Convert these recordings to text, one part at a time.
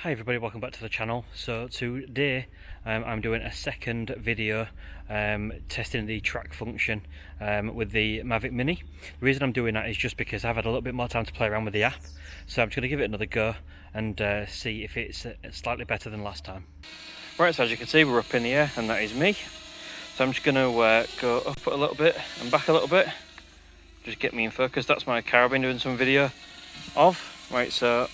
Hi everybody, welcome back to the channel. So today I'm doing a second video testing the track function with the Mavic Mini. The reason I'm doing that is just because I've had a little bit more time to play around with the app, so I'm just going to give it another go and see if it's slightly better than last time. Right, so as you can see we're up in the air and that is me. So I'm just going to go up a little bit and back a little bit, just get me in focus. That's my car I've been doing some video of. Right, so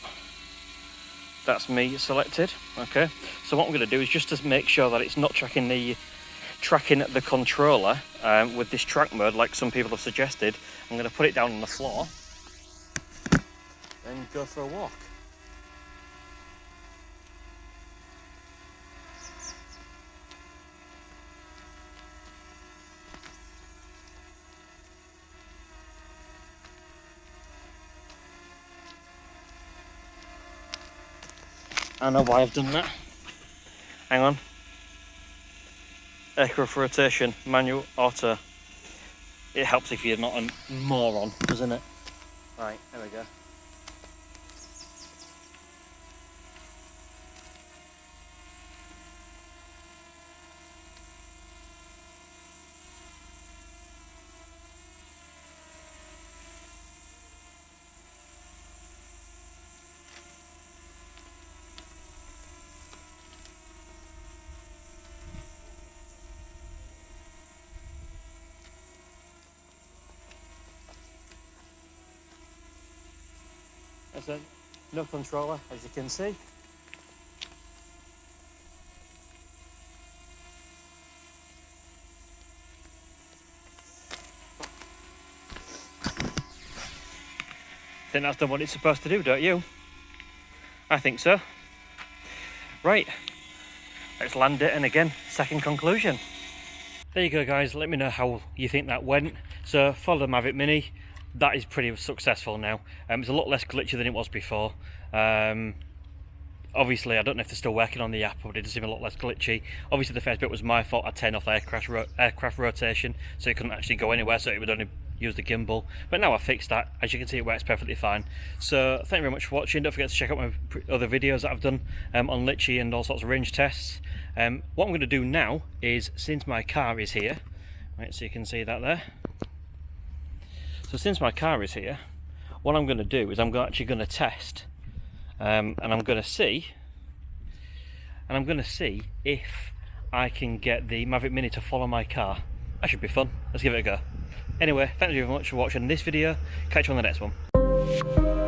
that's me selected. Okay, so what I'm going to do is just to make sure that it's not tracking the controller with this track mode like some people have suggested, I'm going to put it down on the floor and go for a walk. I know why I've done that. Hang on. Aircraft rotation, manual, auto. It helps if you're not a moron, doesn't it? Right, there we go. That's it. No controller, as you can see. I think that's done what it's supposed to do, don't you? I think so. Right, let's land it, and again, second conclusion. There you go guys, let me know how you think that went. So for the Mavic Mini, that is pretty successful now. It's a lot less glitchy than it was before. Obviously, I don't know if they're still working on the app, but it does seem a lot less glitchy. Obviously, the first bit was my fault. I turned off aircraft rotation, so it couldn't actually go anywhere, so it would only use the gimbal. But now I fixed that. As you can see, it works perfectly fine. So thank you very much for watching. Don't forget to check out my other videos that I've done on Litchi and all sorts of range tests. What I'm going to do now is, since my car is here, right, so you can see that there. So since my car is here, what I'm going to do is I'm actually going to test, and I'm going to see if I can get the Mavic Mini to follow my car. That should be fun. Let's give it a go. Anyway, thank you very much for watching this video. Catch you on the next one.